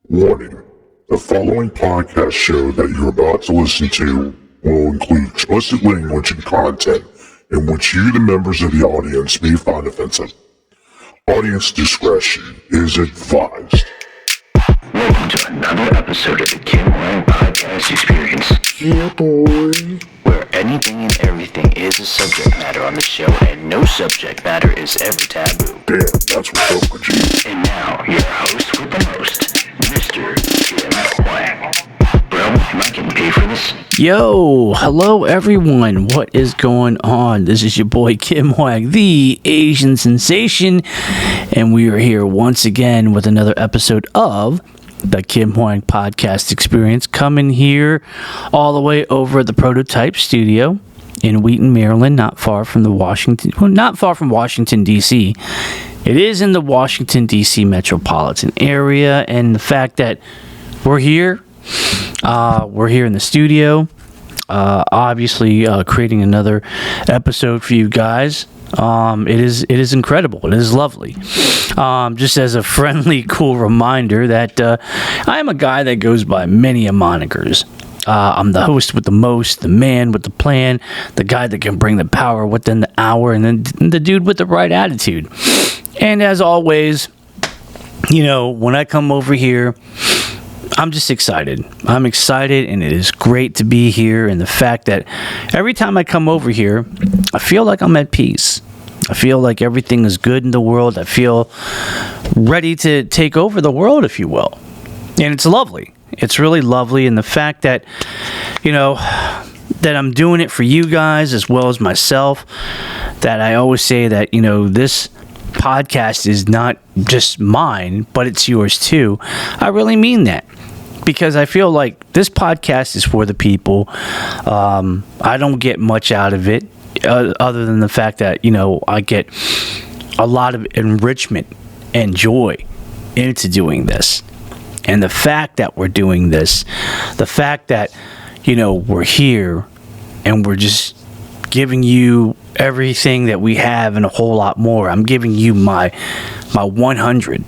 Warning: the following podcast show that you're about to listen to will include explicit language and content in which you, the members of the audience, may find offensive. Audience discretion is advised. Welcome to another episode of the Kim Hoang Podcast Experience. Yeah, boy. Where anything and everything is a subject matter on the show, and no subject matter is ever taboo. Damn, that's what's up with you. And now, your host with the most, Mr. Kim Hoang. Bro, am I getting paid for this? Yo, hello everyone. What is going on? This is your boy Kim Hoang, the Asian sensation, and we are here once again with another episode of the Kim Hoang Podcast Experience, coming here all the way over at the Prototype Studio in Wheaton, Maryland, not far from Washington DC. It is in the Washington DC Metropolitan Area, and the fact that we're here in the studio, obviously creating another episode for you guys. It is incredible. It is lovely. Just as a friendly, cool reminder that I am a guy that goes by many monikers. I'm the host with the most, the man with the plan, the guy that can bring the power within the hour, and then the dude with the right attitude. And as always, you know, when I come over here, I'm just excited. I'm excited, and it is great to be here. And the fact that every time I come over here, I feel like I'm at peace. I feel like everything is good in the world. I feel ready to take over the world, if you will. And it's lovely. It's really lovely. And the fact that, you know, that I'm doing it for you guys as well as myself, that I always say that, you know, this podcast is not just mine, but it's yours too. I really mean that, because I feel like this podcast is for the people. I don't get much out of it other than the fact that, you know, I get a lot of enrichment and joy into doing this. And the fact that we're doing this, the fact that, you know, we're here and we're just giving you everything that we have and a whole lot more. I'm giving you my 100.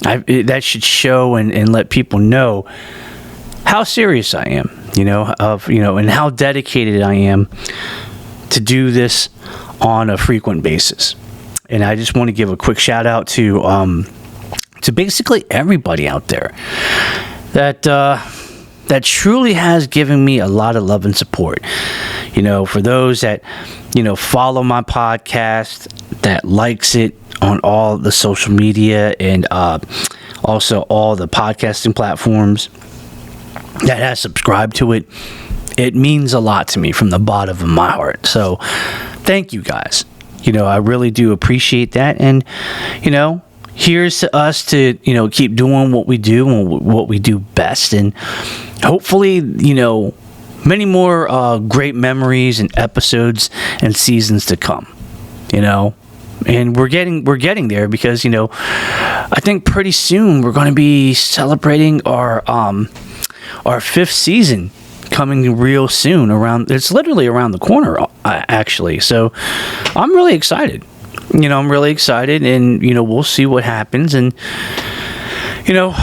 That should show and let people know how serious I am, and how dedicated I am to do this on a frequent basis. And I just want to give a quick shout out to basically everybody out there that truly has given me a lot of love and support. You know, for those that, you know, follow my podcast, that likes it on all the social media and also all the podcasting platforms, that has subscribed to it, it means a lot to me from the bottom of my heart. So thank you guys. You know, I really do appreciate that. And, you know, here's to us to, you know, keep doing what we do and what we do best. And hopefully, you know, many more great memories and episodes and seasons to come, you know. And we're getting there, because, you know, I think pretty soon we're going to be celebrating our 5th season, coming real soon. It's literally around the corner, actually. So I'm really excited. You know, I'm really excited, and, you know, we'll see what happens. And, you know,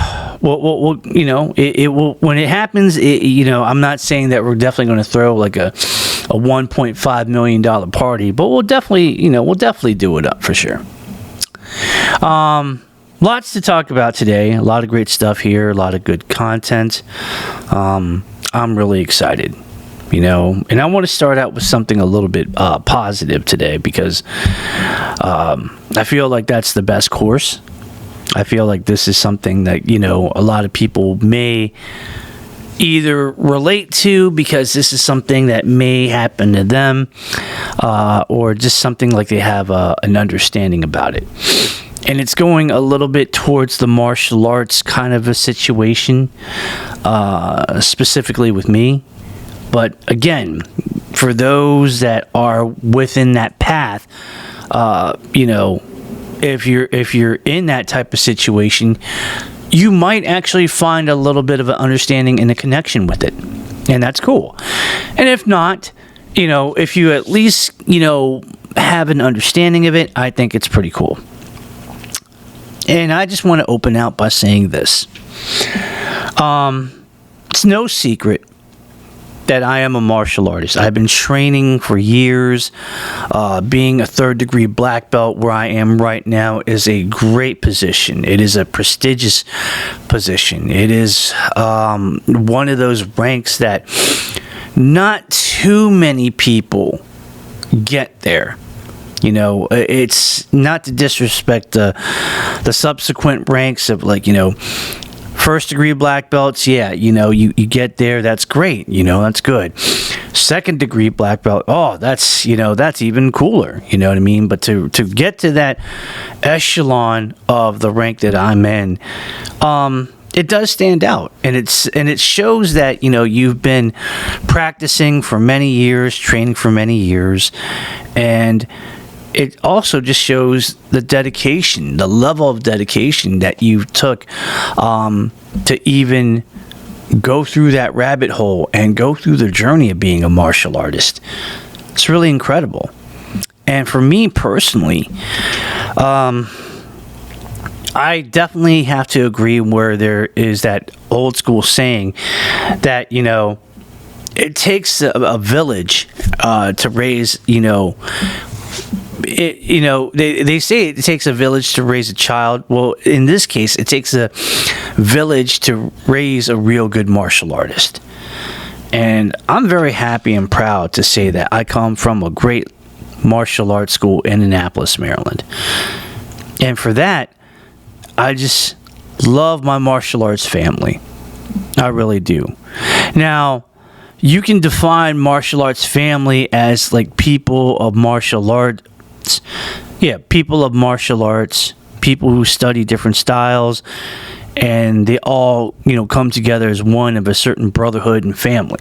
we'll you know, it will, when it happens, you know, I'm not saying that we're definitely going to throw like a $1.5 million party, but we'll definitely do it up for sure. Lots to talk about today. A lot of great stuff here. A lot of good content. I'm really excited. You know, and I want to start out with something a little bit positive today, because I feel like that's the best course. I feel like this is something that, you know, a lot of people may either relate to, because this is something that may happen to them, or just something like they have an understanding about it. And it's going a little bit towards the martial arts kind of a situation, specifically with me. But again, for those that are within that path, you know, if you're in that type of situation, you might actually find a little bit of an understanding and a connection with it. And that's cool. And if not, you know, if you at least, you know, have an understanding of it, I think it's pretty cool. And I just want to open out by saying this. It's no secret that I am a martial artist. I've been training for years. Being a third-degree black belt where I am right now is a great position. It is a prestigious position. It is one of those ranks that not too many people get there. You know, it's not to disrespect the subsequent ranks of, like, you know, first degree black belts. Yeah, you know, you get there, that's great, you know, that's good. Second degree black belt, oh, that's, you know, that's even cooler, you know what I mean? But to get to that echelon of the rank that I'm in, it does stand out, and it shows that, you know, you've been practicing for many years, training for many years, and it also just shows the dedication, the level of dedication that you took to even go through that rabbit hole and go through the journey of being a martial artist. It's really incredible. And for me personally, I definitely have to agree where there is that old school saying that, you know, it takes a village to raise, you know, they say it takes a village to raise a child. Well, in this case, it takes a village to raise a real good martial artist. And I'm very happy and proud to say that I come from a great martial arts school in Annapolis, Maryland. And for that, I just love my martial arts family. I really do. Now, you can define martial arts family as like people of martial arts. Yeah, people of martial arts, people who study different styles, and they all, you know, come together as one of a certain brotherhood and family.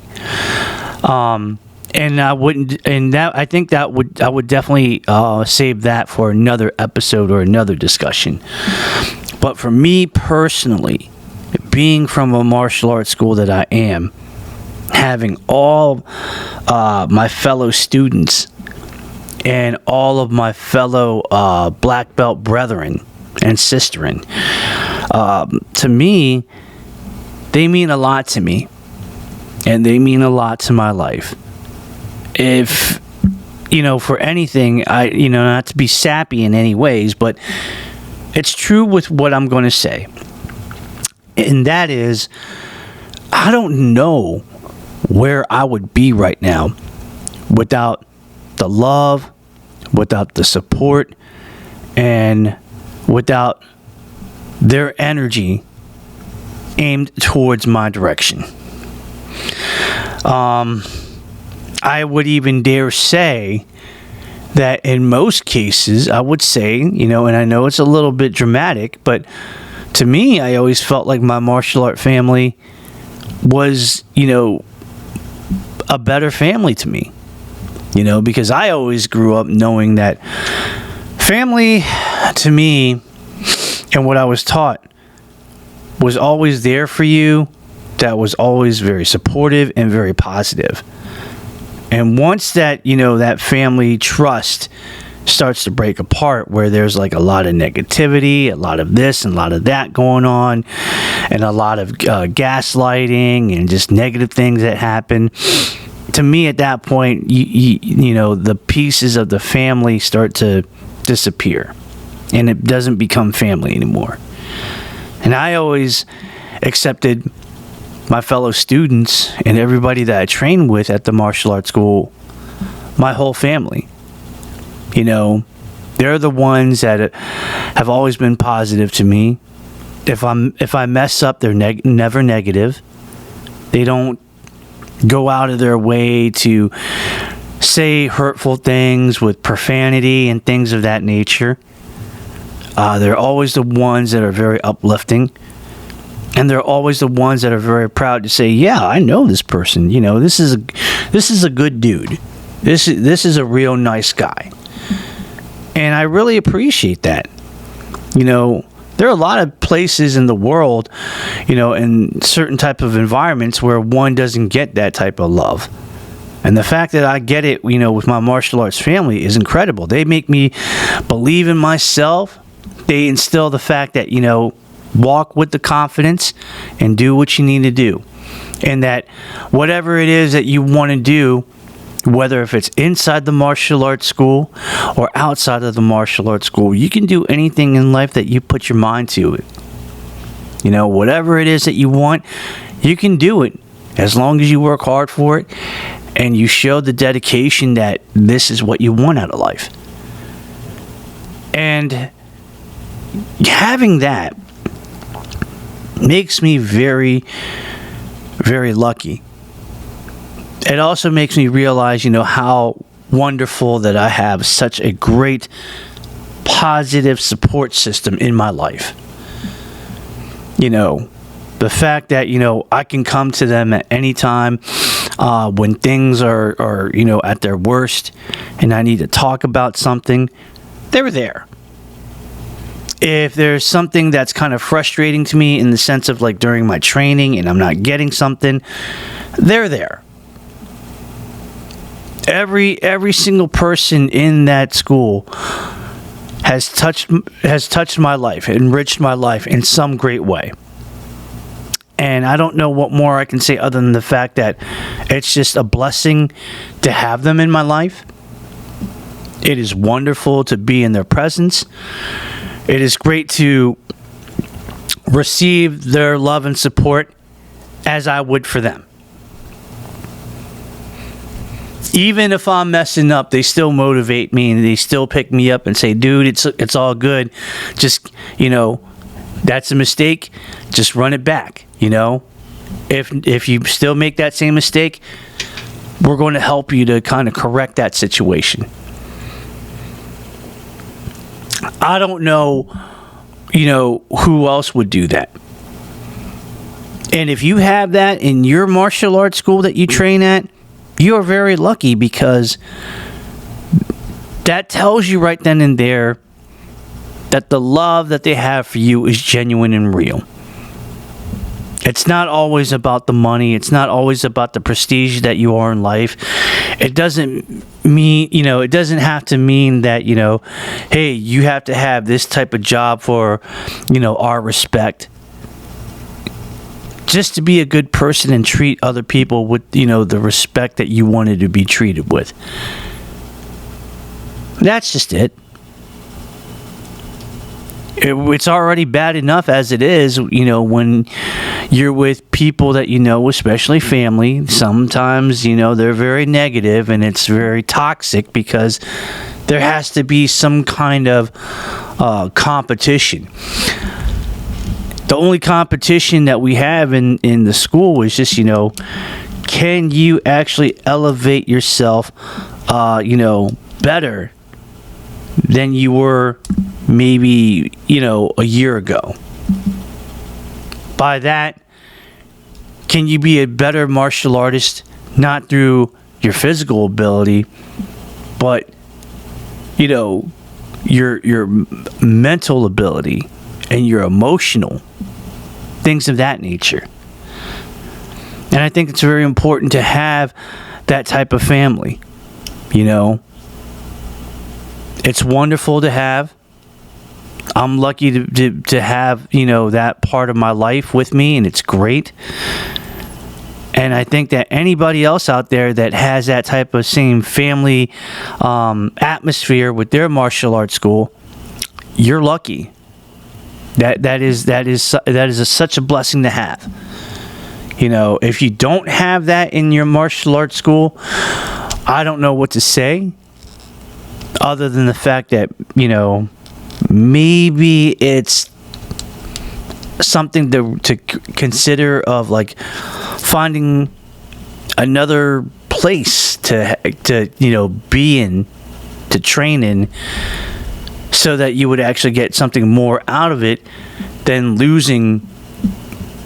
And I would definitely save that for another episode or another discussion. But for me personally, being from a martial arts school that I am, having all my fellow students and all of my fellow black belt brethren and sisterin, to me, they mean a lot to me, and they mean a lot to my life. If, you know, for anything, not to be sappy in any ways, but it's true with what I'm going to say. And that is, I don't know where I would be right now without the love, without the support, and without their energy aimed towards my direction. I would even dare say that in most cases, I would say, you know, and I know it's a little bit dramatic, but to me, I always felt like my martial art family was, you know, a better family to me, you know, because I always grew up knowing that family to me, and what I was taught, was always there for you, that was always very supportive and very positive. And once that, you know, that family trust starts to break apart, where there's like a lot of negativity, a lot of this and a lot of that going on, and a lot of gaslighting and just negative things that happen, to me at that point, you know, the pieces of the family start to disappear, and it doesn't become family anymore. And I always accepted my fellow students and everybody that I trained with at the martial arts school, my whole family. You know, they're the ones that have always been positive to me. If I mess up, they're never negative. They don't go out of their way to say hurtful things with profanity and things of that nature. They're always the ones that are very uplifting. And they're always the ones that are very proud to say, yeah, I know this person. You know, this is a good dude. This is a real nice guy. And I really appreciate that. You know, there are a lot of places in the world, you know, in certain type of environments where one doesn't get that type of love. And the fact that I get it, you know, with my martial arts family is incredible. They make me believe in myself, they instill the fact that, walk with the confidence and do what you need to do. And that whatever it is that you want to do, whether if it's inside the martial arts school or outside of the martial arts school, you can do anything in life that you put your mind to. Whatever it is that you want, you can do it as long as you work hard for it and you show the dedication that this is what you want out of life. And having that makes me very, very lucky. It also makes me realize, how wonderful that I have such a great, positive support system in my life. The fact that, I can come to them at any time when things are, at their worst and I need to talk about something, they're there. If there's something that's kind of frustrating to me in the sense of like during my training and I'm not getting something, they're there. Every single person in that school has touched my life, enriched my life in some great way. And I don't know what more I can say other than the fact that it's just a blessing to have them in my life. It is wonderful to be in their presence. It is great to receive their love and support as I would for them. Even if I'm messing up, they still motivate me and they still pick me up and say, dude, it's all good. Just, that's a mistake. Just run it back, If you still make that same mistake, we're going to help you to kind of correct that situation. I don't know, who else would do that. And if you have that in your martial arts school that you train at, you are very lucky, because that tells you right then and there that the love that they have for you is genuine and real. It's not always about the money. It's not always about the prestige that you are in life. It doesn't mean, it doesn't have to mean that, hey, you have to have this type of job for, our respect. Just to be a good person and treat other people with, the respect that you wanted to be treated with. That's just it. It's already bad enough as it is, when you're with people that especially family. Sometimes, they're very negative and it's very toxic because there has to be some kind of competition. The only competition that we have in the school is just, can you actually elevate yourself, better than you were maybe, a year ago? By that, can you be a better martial artist, not through your physical ability, but, your mental ability and your emotional, things of that nature. And I think it's very important to have that type of family, It's wonderful to have. I'm lucky to have, that part of my life with me, and it's great. And I think that anybody else out there that has that type of same family atmosphere with their martial arts school, you're lucky. That is such a blessing to have. If you don't have that in your martial arts school, I don't know what to say, other than the fact that, maybe it's something to consider of like finding another place to be in, to train in, so that you would actually get something more out of it than losing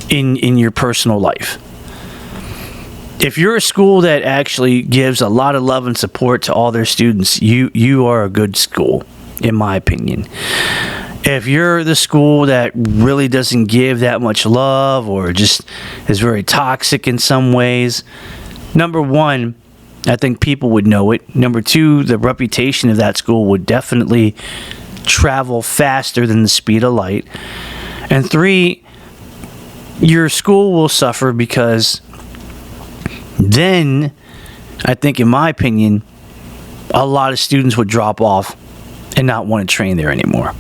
in your personal life. If you're a school that actually gives a lot of love and support to all their students, you are a good school, in my opinion. If you're the school that really doesn't give that much love or just is very toxic in some ways, number one, I think people would know it. Number two, the reputation of that school would definitely travel faster than the speed of light. And 3, your school will suffer because then, I think in my opinion, a lot of students would drop off and not want to train there anymore.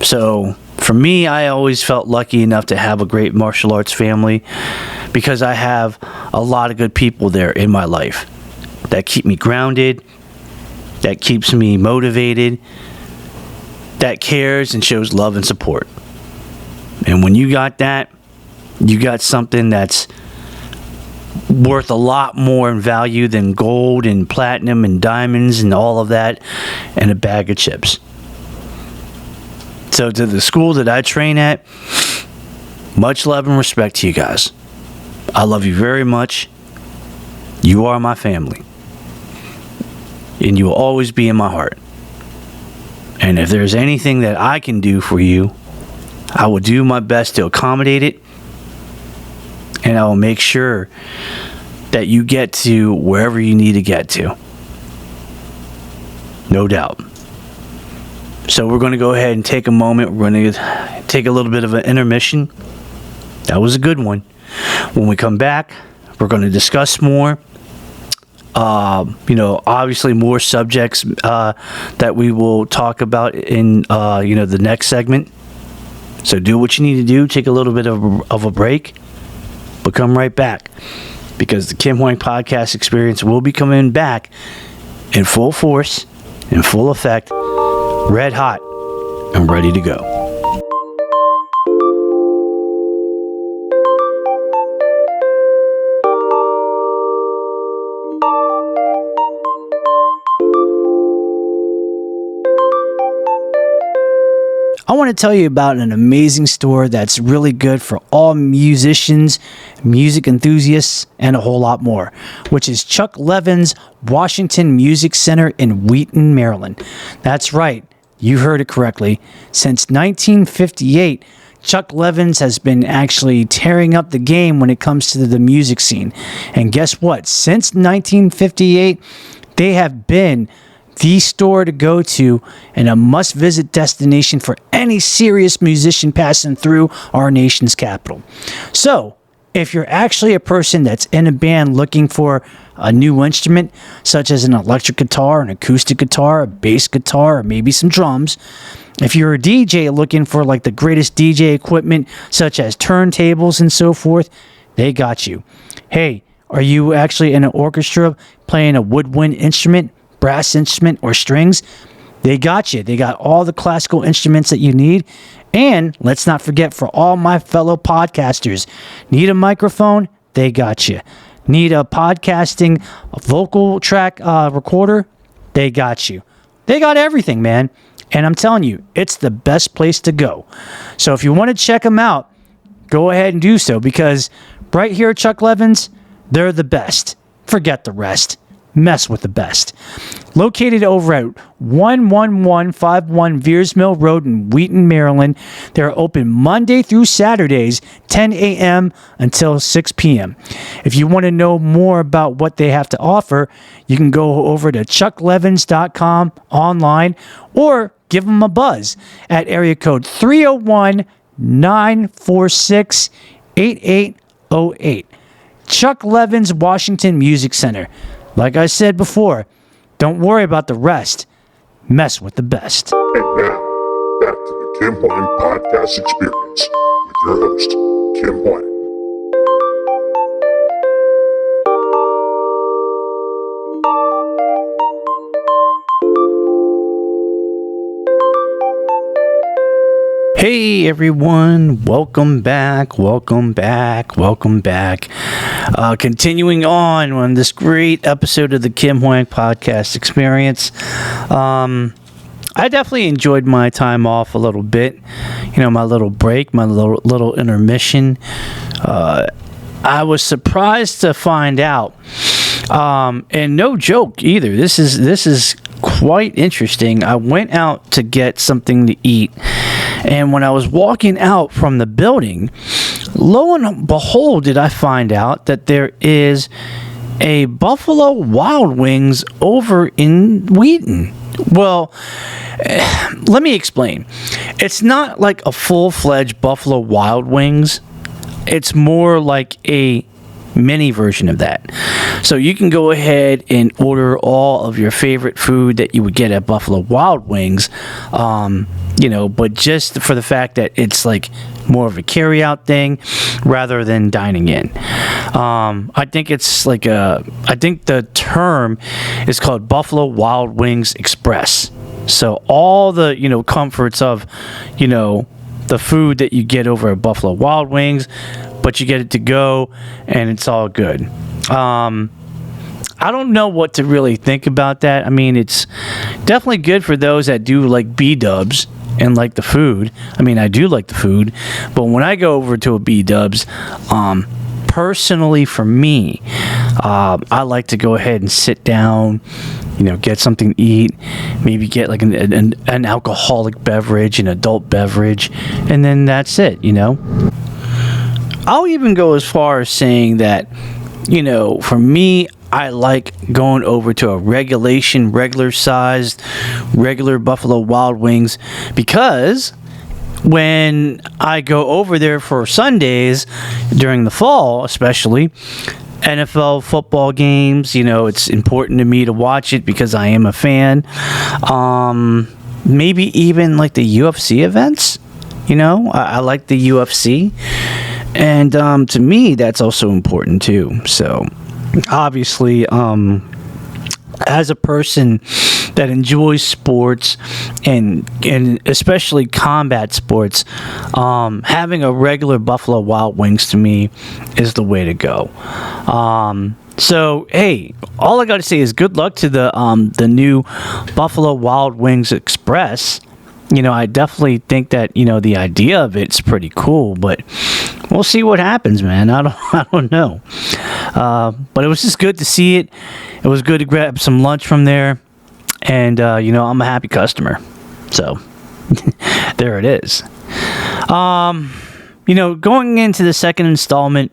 So for me, I always felt lucky enough to have a great martial arts family because I have a lot of good people there in my life that keep me grounded, that keeps me motivated, that cares and shows love and support. And when you got that, you got something that's worth a lot more in value than gold and platinum and diamonds and all of that and a bag of chips. So to the school that I train at, much love and respect to you guys. I love you very much. You are my family. And you will always be in my heart. And if there's anything that I can do for you, I will do my best to accommodate it. And I will make sure that you get to wherever you need to get to. No doubt. So we're going to go ahead and take a moment. We're going to take a little bit of an intermission. That was a good one. When we come back, we're going to discuss more. Obviously more subjects that we will talk about in, the next segment. So do what you need to do. Take a little bit of a break. But come right back. Because the Kim Hoang Podcast Experience will be coming back in full force, in full effect, red hot, and ready to go. I want to tell you about an amazing store that's really good for all musicians, music enthusiasts, and a whole lot more, which is Chuck Levin's Washington Music Center in Wheaton, Maryland. That's right, you heard it correctly. Since 1958, Chuck Levin's has been actually tearing up the game when it comes to the music scene. And guess what? Since 1958, they have been the store to go to and a must-visit destination for any serious musician passing through our nation's capital. So, if you're actually a person that's in a band looking for a new instrument, such as an electric guitar, an acoustic guitar, a bass guitar, or maybe some drums, if you're a DJ looking for like the greatest DJ equipment, such as turntables and so forth, they got you. Hey, are you actually in an orchestra playing a woodwind instrument, brass instrument, or strings? They got you. They got all the classical instruments that you need. And let's not forget, for all my fellow podcasters, need a microphone? They got you. Need a podcasting vocal track recorder? They got you. They got everything, man. And I'm telling you, it's the best place to go. So if you want to check them out, go ahead and do so, because right here at Chuck Levin's, they're the best. Forget the rest. Mess with the best. Located over at 11151 Veers Mill Road in Wheaton, Maryland. They're open Monday through Saturdays, 10 a.m. until 6 p.m. If you want to know more about what they have to offer, you can go over to chucklevins.com online or give them a buzz at area code 301-946-8808. Chuck Levin's Washington Music Center. Like I said before, don't worry about the rest. Mess with the best. And now, back to the Kim Hoang Podcast Experience with your host, Kim Hoang. Hey everyone, welcome back. Continuing on this great episode of the Kim Hoang Podcast Experience. I definitely enjoyed my time off a little bit. My little break, my little intermission. I was surprised to find out, and no joke either. This is quite interesting. I went out to get something to eat. And when I was walking out from the building, lo and behold, did I find out that there is a Buffalo Wild Wings over in Wheaton. Well, let me explain. It's not like a full-fledged Buffalo Wild Wings. It's more like a mini version of that. So you can go ahead and order all of your favorite food that you would get at Buffalo Wild Wings, but just for the fact that it's like more of a carry-out thing rather than dining in. I think it's like I think the term is called Buffalo Wild Wings Express. So all the, comforts of, the food that you get over at Buffalo Wild Wings, but you get it to go and it's all good. I don't know what to really think about that. I mean, it's definitely good for those that do like B-dubs and like the food. I mean, I do like the food, but when I go over to a B-dubs, personally for me, I like to go ahead and sit down, get something to eat, maybe get like an alcoholic beverage, an adult beverage, and then that's it, I'll even go as far as saying that, for me, I like going over to a regular-sized, regular Buffalo Wild Wings, because when I go over there for Sundays, during the fall especially, NFL football games, it's important to me to watch it because I am a fan. Maybe even like the UFC events, I like the UFC. And to me, that's also important too. So obviously, as a person that enjoys sports and especially combat sports, having a regular Buffalo Wild Wings to me is the way to go. So hey, all I got to say is good luck to the new Buffalo Wild Wings Express. I definitely think that the idea of it's pretty cool, but we'll see what happens, man. I don't know. But it was just good to see it. It was good to grab some lunch from there, and I'm a happy customer. So there it is. Going into the second installment,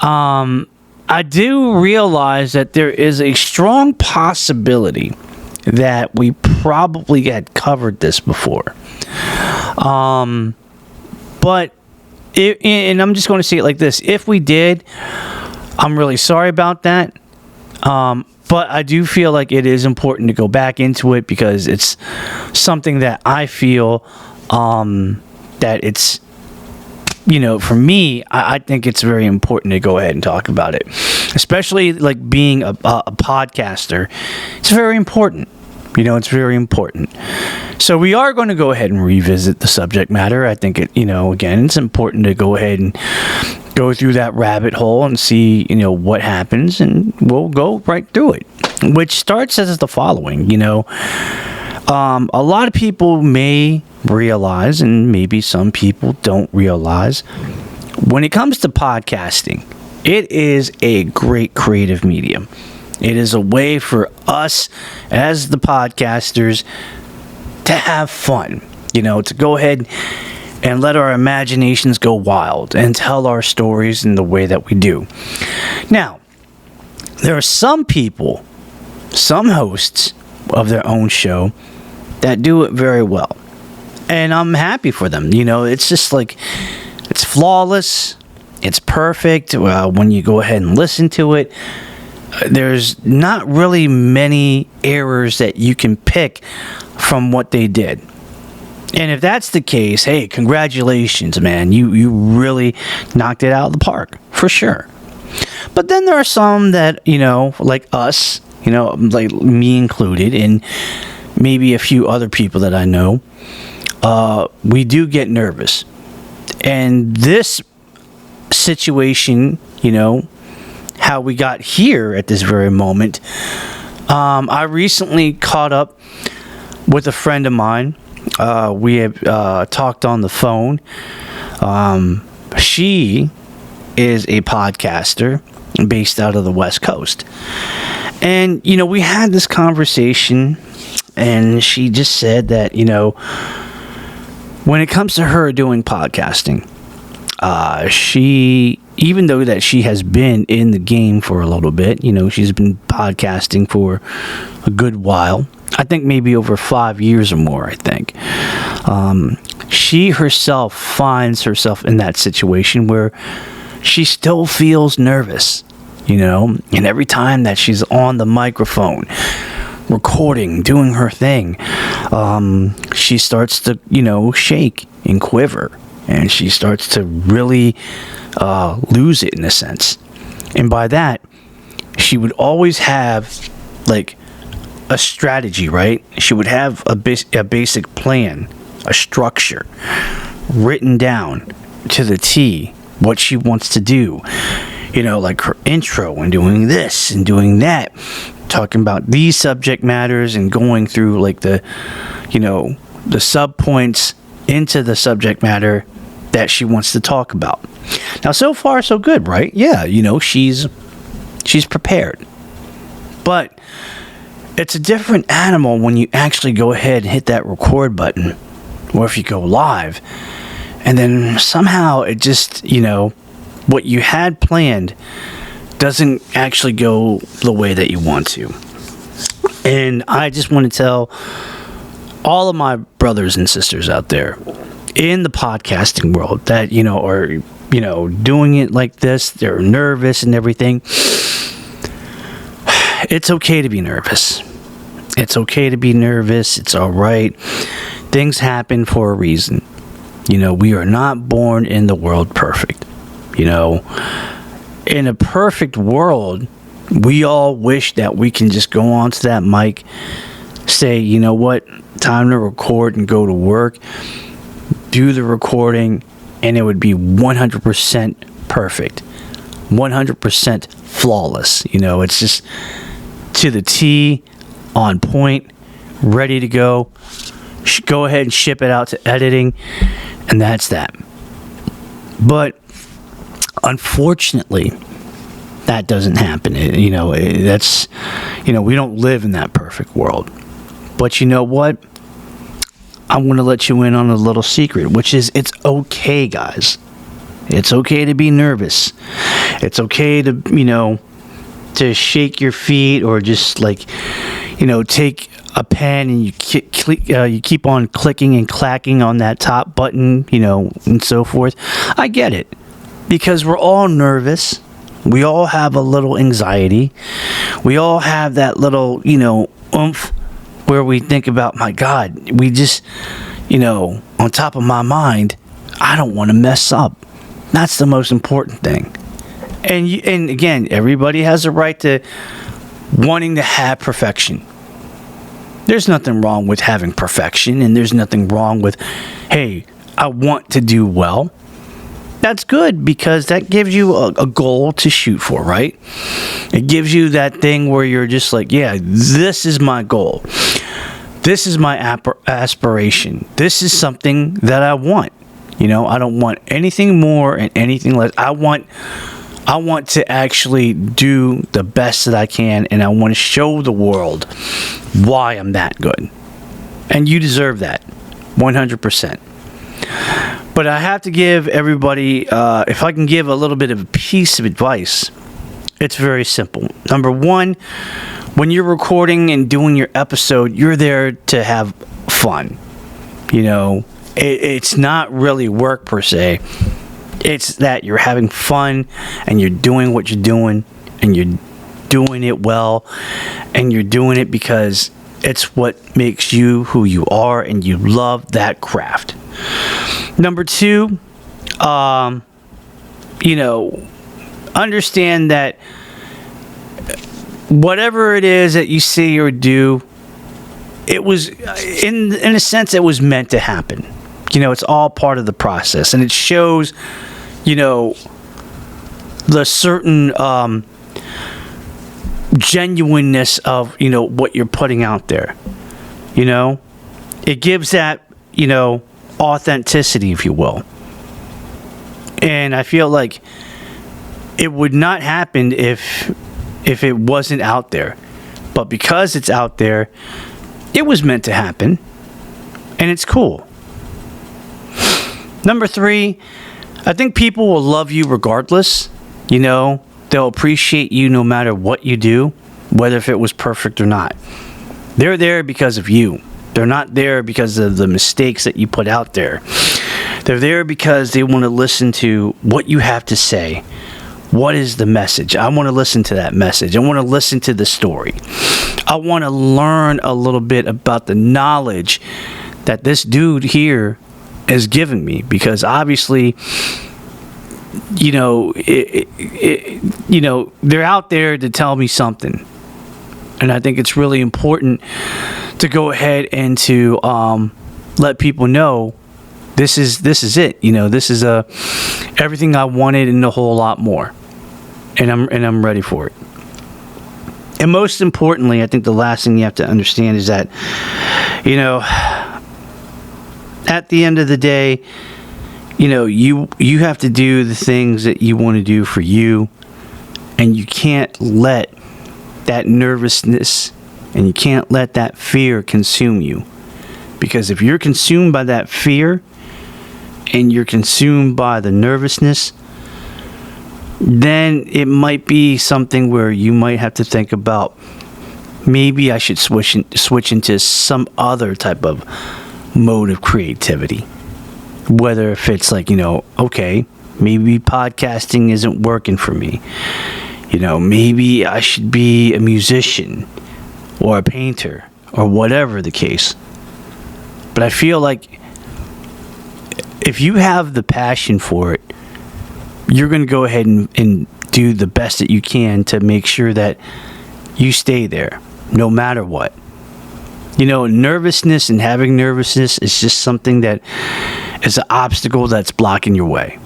I do realize that there is a strong possibility that we probably had covered this before. But and I'm just going to say it like this. If we did, I'm really sorry about that. But I do feel like it is important to go back into it because it's something that I feel that it's, for me, I think it's very important to go ahead and talk about it. Especially like being a podcaster. It's very important. It's very important. So we are going to go ahead and revisit the subject matter. I think again, it's important to go ahead and go through that rabbit hole and see, what happens, and we'll go right through it, which starts as the following. A lot of people may realize, and maybe some people don't realize, when it comes to podcasting, it is a great creative medium. It is a way for us as the podcasters to have fun, to go ahead and let our imaginations go wild and tell our stories in the way that we do. Now, there are some people, some hosts of their own show that do it very well. And I'm happy for them. It's just like, it's flawless. It's perfect. When you go ahead and listen to it, there's not really many errors that you can pick from what they did. And if that's the case, hey, congratulations, man. You really knocked it out of the park, for sure. But then there are some that, like us, like me included, and maybe a few other people that I know, we do get nervous. And this situation, how we got here at this very moment, I recently caught up with a friend of mine. We have talked on the phone. She is a podcaster based out of the West Coast. And, we had this conversation, and she just said that, when it comes to her doing podcasting, she, even though that she has been in the game for a little bit, she's been podcasting for a good while. I think maybe over 5 years or more, I think. She herself finds herself in that situation where she still feels nervous, and every time that she's on the microphone, recording, doing her thing, she starts to, shake and quiver, and she starts to really lose it in a sense. And by that, she would always have, like, a strategy, right? She would have a basic plan, a structure, written down to the T, what she wants to do. Like her intro and doing this and doing that, talking about these subject matters and going through like the sub points into the subject matter that she wants to talk about. Now, so far, so good, right? Yeah, she's prepared. But it's a different animal when you actually go ahead and hit that record button, or if you go live, and then somehow it just, what you had planned doesn't actually go the way that you want to. And I just want to tell all of my brothers and sisters out there in the podcasting world that, are, doing it like this, they're nervous and everything. It's okay to be nervous. It's okay to be nervous. It's all right. Things happen for a reason. We are not born in the world perfect. In a perfect world, we all wish that we can just go onto that mic, say, you know what, time to record and go to work, do the recording, and it would be 100% perfect, 100% flawless. It's just to the T, on point, ready to go. Go ahead and ship it out to editing, and that's that. But unfortunately, that doesn't happen. We don't live in that perfect world. But you know what? I'm going to let you in on a little secret, which is it's okay, guys. It's okay to be nervous. It's okay to, to shake your feet, or just like, take a pen and you keep on clicking and clacking on that top button, and so forth. I get it, because we're all nervous. We all have a little anxiety. We all have that little, oomph where we think about, my God, we just, on top of my mind, I don't want to mess up. That's the most important thing. And again, everybody has a right to wanting to have perfection. There's nothing wrong with having perfection, and there's nothing wrong with, hey, I want to do well. That's good, because that gives you a goal to shoot for, right? It gives you that thing where you're just like, yeah, this is my goal. This is my aspiration. This is something that I want. I don't want anything more and anything less. I want to actually do the best that I can, and I want to show the world why I'm that good. And you deserve that, 100%. But I have to give everybody, if I can give a little bit of a piece of advice, it's very simple. Number one, when you're recording and doing your episode, you're there to have fun. It's not really work per se. It's that you're having fun, and you're doing what you're doing, and you're doing it well, and you're doing it because it's what makes you who you are, and you love that craft. Number two, understand that whatever it is that you say or do, it was, in a sense, it was meant to happen. It's all part of the process, and it shows, the certain genuineness of, what you're putting out there. It gives that, authenticity, if you will. And I feel like it would not happen if it wasn't out there. But because it's out there, it was meant to happen, and it's cool. Number three, I think people will love you regardless. They'll appreciate you no matter what you do, whether if it was perfect or not. They're there because of you. They're not there because of the mistakes that you put out there. They're there because they want to listen to what you have to say. What is the message? I want to listen to that message. I want to listen to the story. I want to learn a little bit about the knowledge that this dude here has given me, because obviously, you know, they're out there to tell me something. And I think it's really important to go ahead and to let people know this is it. You know, this is everything I wanted and a whole lot more. And I'm ready for it. And most importantly, I think the last thing you have to understand is that, you know, at the end of the day, you know, you have to do the things that you want to do for you, and you can't let that nervousness and you can't let that fear consume you. Because if you're consumed by that fear and you're consumed by the nervousness, then it might be something where you might have to think about, maybe I should switch into some other type of mode of creativity. Whether if it's like, you know, okay, maybe podcasting isn't working for me. You know, maybe I should be a musician or a painter or whatever the case. But I feel like if you have the passion for it, you're going to go ahead and do the best that you can to make sure that you stay there no matter what. You know, nervousness and having nervousness is just something that is an obstacle that's blocking your way.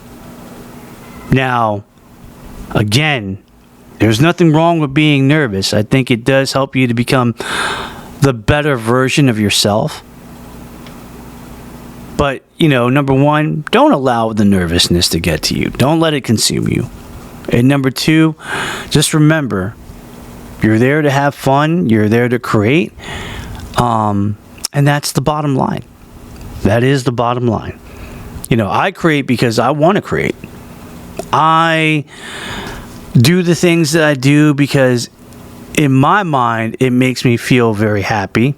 Now, again, there's nothing wrong with being nervous. I think it does help you to become the better version of yourself. But, you know, number one, don't allow the nervousness to get to you. Don't let it consume you. And number two, just remember, you're there to have fun. You're there to create. And that's the bottom line. That is the bottom line. You know, I create because I want to create. I do the things that I do because in my mind, it makes me feel very happy.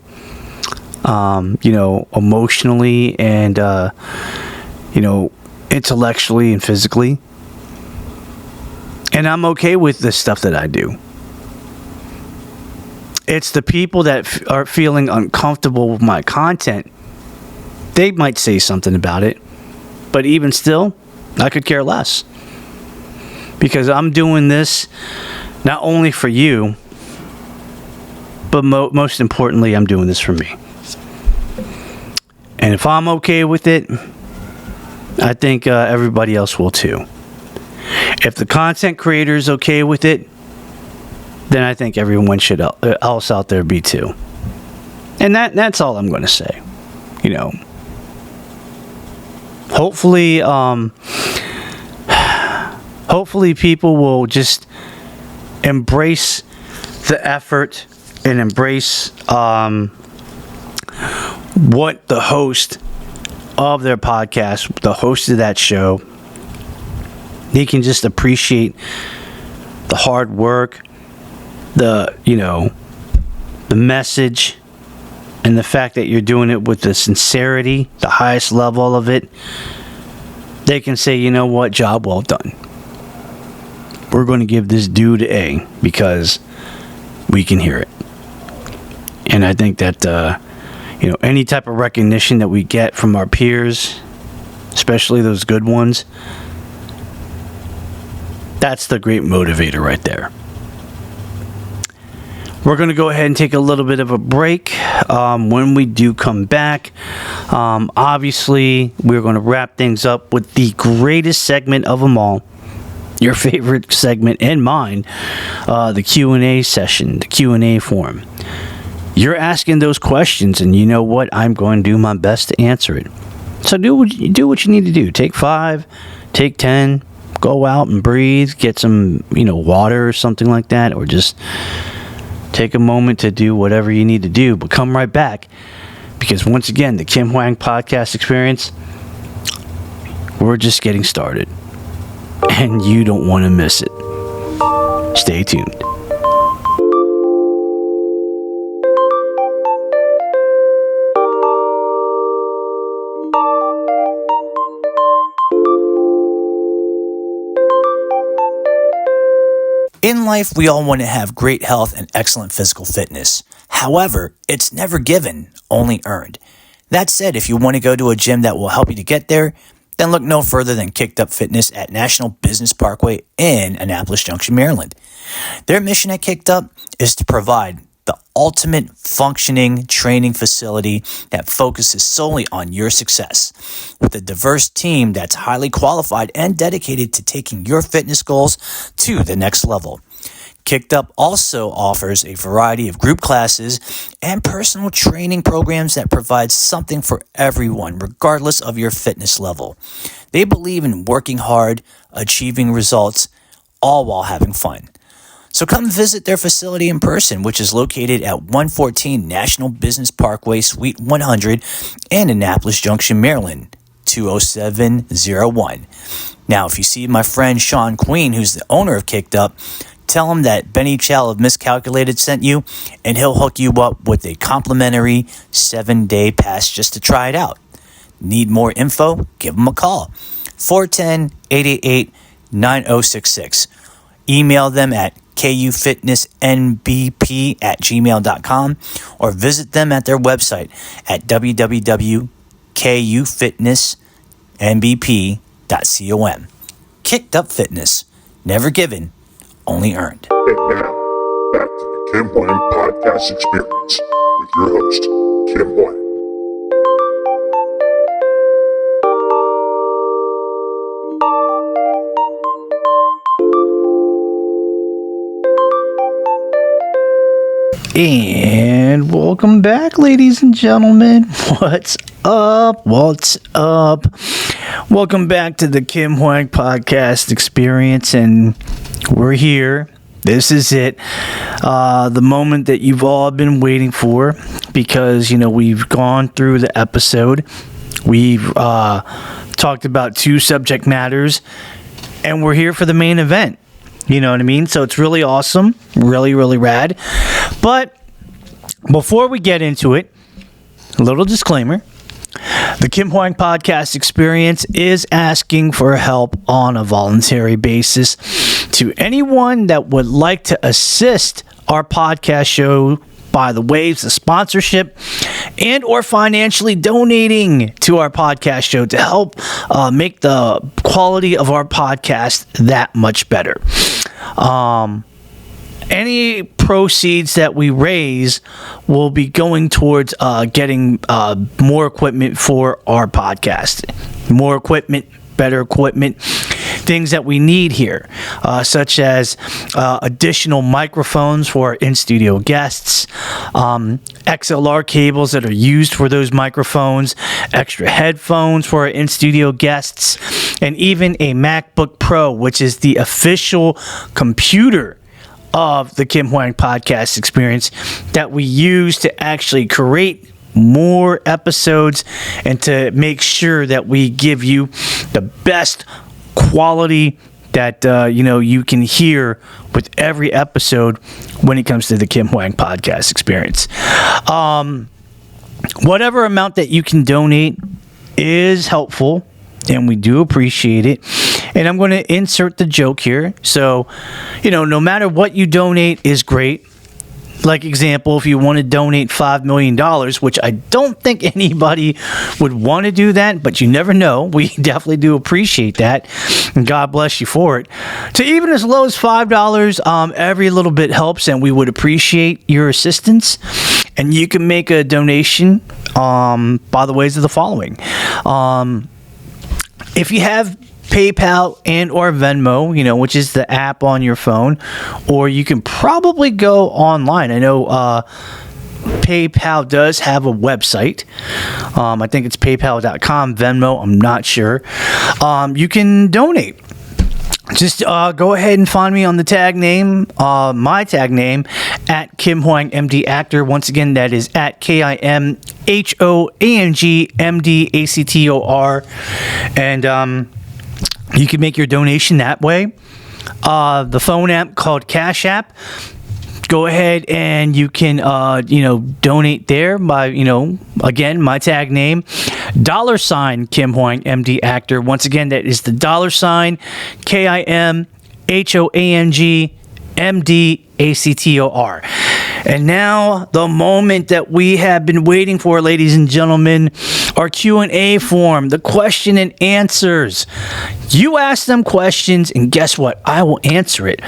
You know, emotionally and, you know, intellectually and physically. And I'm okay with the stuff that I do. It's the people that are feeling uncomfortable with my content. They might say something about it. But even still, I could care less. Because I'm doing this not only for you, but most importantly, I'm doing this for me. And if I'm okay with it, I think everybody else will too. If the content creator is okay with it, then I think everyone should else out there be too. And that's all I'm going to say. You know, hopefully people will just embrace the effort and embrace what the host of their podcast, the host of that show, they can just appreciate the hard work, the message, and the fact that you're doing it with the sincerity, the highest level of it. They can say, you know what, job well done. We're going to give this dude A because we can hear it. And I think that, you know, any type of recognition that we get from our peers, especially those good ones, that's the great motivator right there. We're going to go ahead and take a little bit of a break. When we do come back, obviously, we're going to wrap things up with the greatest segment of them all. Your favorite segment and mine, the Q&A session, the Q&A forum. You're asking those questions, and you know what? I'm going to do my best to answer it. So do what you need to do. Take 5, take 10, go out and breathe, get some, water or something like that, or just take a moment to do whatever you need to do. But come right back, because once again, the Kim Hoang Podcast Experience, we're just getting started, and you don't want to miss it. Stay tuned. In life, we all want to have great health and excellent physical fitness. However, it's never given, only earned. That said, if you want to go to a gym that will help you to get there, then look no further than Kicked Up Fitness at National Business Parkway in Annapolis Junction, Maryland. Their mission at Kicked Up is to provide the ultimate functioning training facility that focuses solely on your success, with a diverse team that's highly qualified and dedicated to taking your fitness goals to the next level. Kicked Up also offers a variety of group classes and personal training programs that provide something for everyone, regardless of your fitness level. They believe in working hard, achieving results, all while having fun. So come visit their facility in person, which is located at 114 National Business Parkway, Suite 100 in Annapolis Junction, Maryland, 20701. Now, if you see my friend Sean Queen, who's the owner of Kicked Up, tell him that Benny Chow of Miscalculated sent you, and he'll hook you up with a complimentary 7-day pass just to try it out. Need more info? Give him a call. 410-888-9066. Email them at kufitnessnbp@gmail.com or visit them at their website at www.kufitnessnbp.com. Kicked Up Fitness. Never given, only earned. And now, back to the Kim Hoang Podcast Experience with your host, Kim Hoang. And welcome back, ladies and gentlemen. What's up? What's up? Welcome back to the Kim Hoang Podcast Experience, and we're here. This is it. The moment that you've all been waiting for, because, we've gone through the episode. We've talked about 2 subject matters, and we're here for the main event. You know what I mean? So it's really awesome. Really, really rad. But before we get into it, a little disclaimer. The Kim Hoang Podcast Experience is asking for help on a voluntary basis to anyone that would like to assist our podcast show by the ways of sponsorship and or financially donating to our podcast show to help make the quality of our podcast that much better. Any proceeds that we raise will be going towards getting more equipment for our podcast. More equipment, better equipment, things that we need here, such as additional microphones for our in-studio guests, XLR cables that are used for those microphones, extra headphones for our in-studio guests, and even a MacBook Pro, which is the official computer of the Kim Hoang Podcast Experience that we use to actually create more episodes and to make sure that we give you the best quality that you can hear with every episode when it comes to the Kim Hoang Podcast Experience. Whatever amount that you can donate is helpful, and we do appreciate it. And I'm going to insert the joke here. So, no matter what you donate is great. Like example, if you want to donate $5 million, which I don't think anybody would want to do that, but you never know. We definitely do appreciate that. And God bless you for it. To even as low as $5, every little bit helps, and we would appreciate your assistance. And you can make a donation by the ways of the following. If you have PayPal and or Venmo, which is the app on your phone, or you can probably go online. I know PayPal does have a website. I think it's paypal.com. Venmo, I'm not sure. You can donate. Just go ahead and find me on the tag name, my tag name, at Kim Hoang MD Actor. Once again, that is at KIMHOANG MD ACTOR. And you can make your donation that way. The phone app called Cash App. Go ahead and you can, donate there by, again, my tag name, $ Kim Hoang MD Actor. Once again, that is the $ KIMHOANG MDACTOR. And now the moment that we have been waiting for, ladies and gentlemen, our Q&A form, the question and answers. You ask them questions, and guess what? I will answer it.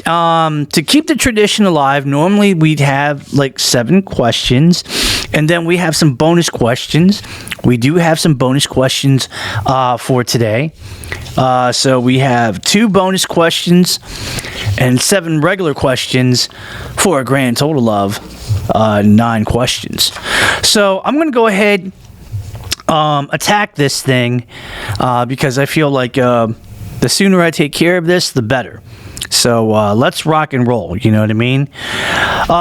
To keep the tradition alive, normally we'd have like 7 questions, and then we have some bonus questions. We do have some bonus questions for today. So we have 2 bonus questions and 7 regular questions for a grand total of 9 questions. So I'm going to go ahead attack this thing because I feel like the sooner I take care of this, the better. So let's rock and roll, you know what I mean?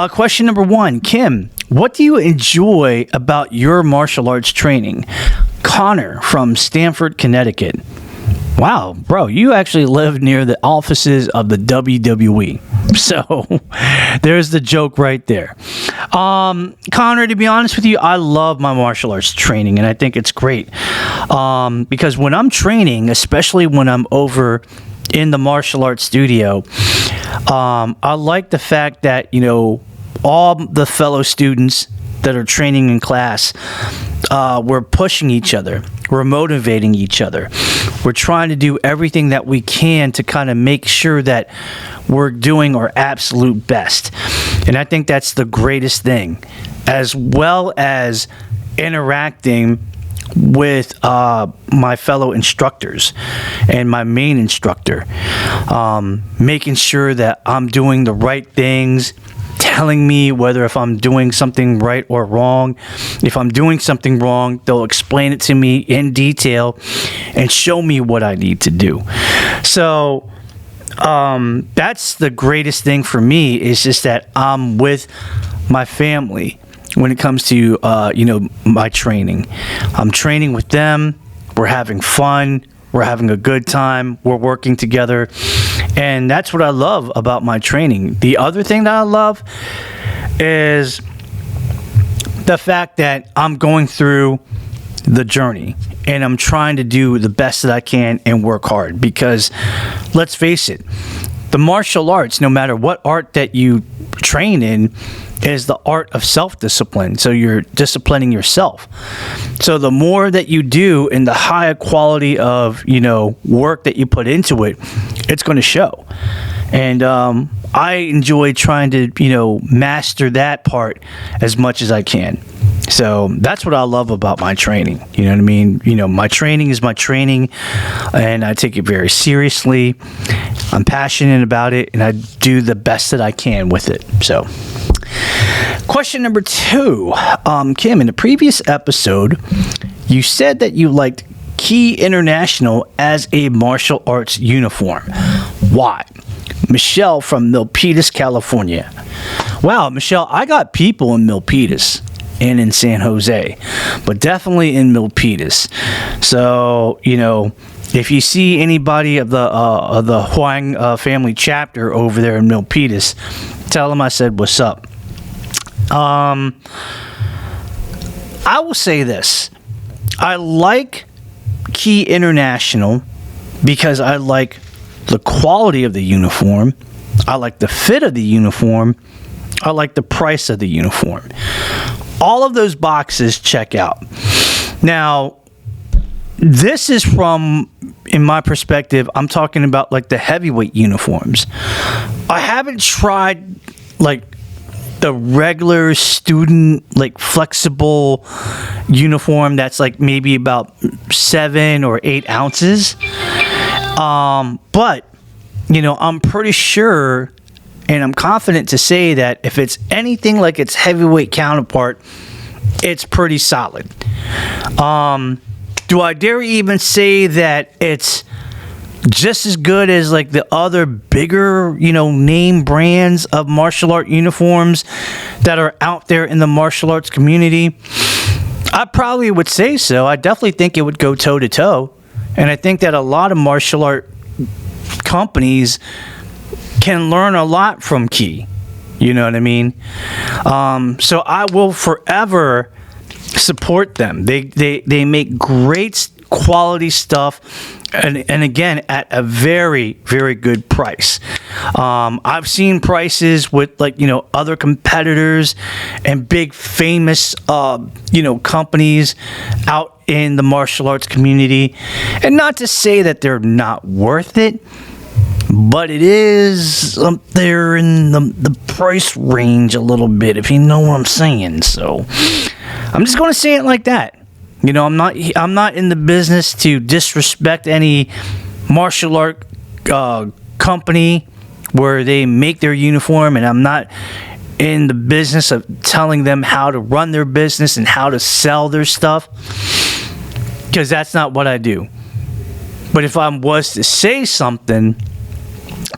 Question number 1, Kim, what do you enjoy about your martial arts training? Connor from Stamford, Connecticut. Wow, bro, you actually live near the offices of the WWE. So there's the joke right there. Connor, to be honest with you, I love my martial arts training, and I think it's great. Because when I'm training, especially when I'm over in the martial arts studio, I like the fact that, you know, all the fellow students that are training in class, we're pushing each other. We're motivating each other. We're trying to do everything that we can to kind of make sure that we're doing our absolute best. And I think that's the greatest thing, as well as interacting with my fellow instructors and my main instructor, making sure that I'm doing the right things, telling me whether if I'm doing something right or wrong. If I'm doing something wrong, they'll explain it to me in detail and show me what I need to do. So that's the greatest thing for me, is just that I'm with my family when it comes to my training. I'm training with them. We're having fun. We're having a good time. We're working together. And that's what I love about my training. The other thing that I love is the fact that I'm going through the journey and I'm trying to do the best that I can and work hard. Because let's face it, the martial arts, no matter what art that you train in, is the art of self-discipline. So you're disciplining yourself. So the more that you do and the higher quality of, work that you put into it, it's going to show. And I enjoy trying to, master that part as much as I can. So that's what I love about my training. You know what I mean? My training is my training, and I take it very seriously. I'm passionate about it, and I do the best that I can with it. So question number 2, Kim, in the previous episode, you said that you liked Key International as a martial arts uniform. Why? Michelle from Milpitas, California. Wow, Michelle, I got people in Milpitas and in San Jose, but definitely in Milpitas. So, if you see anybody of the Hoang family chapter over there in Milpitas, tell them I said what's up. I will say this. I like Key International because I like the quality of the uniform. I like the fit of the uniform. I like the price of the uniform. All of those boxes check out. Now, this is from, in my perspective, I'm talking about like the heavyweight uniforms. I haven't tried like the regular student, like flexible uniform that's like maybe about 7 or 8 ounces. But, I'm pretty sure and I'm confident to say that if it's anything like its heavyweight counterpart, it's pretty solid. Do I dare even say that it's just as good as like the other bigger, name brands of martial art uniforms that are out there in the martial arts community? I probably would say so. I definitely think it would go toe to toe. And I think that a lot of martial art companies can learn a lot from Key. You know what I mean? So I will forever support them. They make great quality stuff, and again, at a very, very good price. I've seen prices with other competitors and big famous companies out in the martial arts community, and not to say that they're not worth it, but it is up there in the price range a little bit, if you know what I'm saying. So I'm just going to say it like that. I'm not in the business to disrespect any martial art company where they make their uniform, and I'm not in the business of telling them how to run their business and how to sell their stuff, because that's not what I do. But if I was to say something,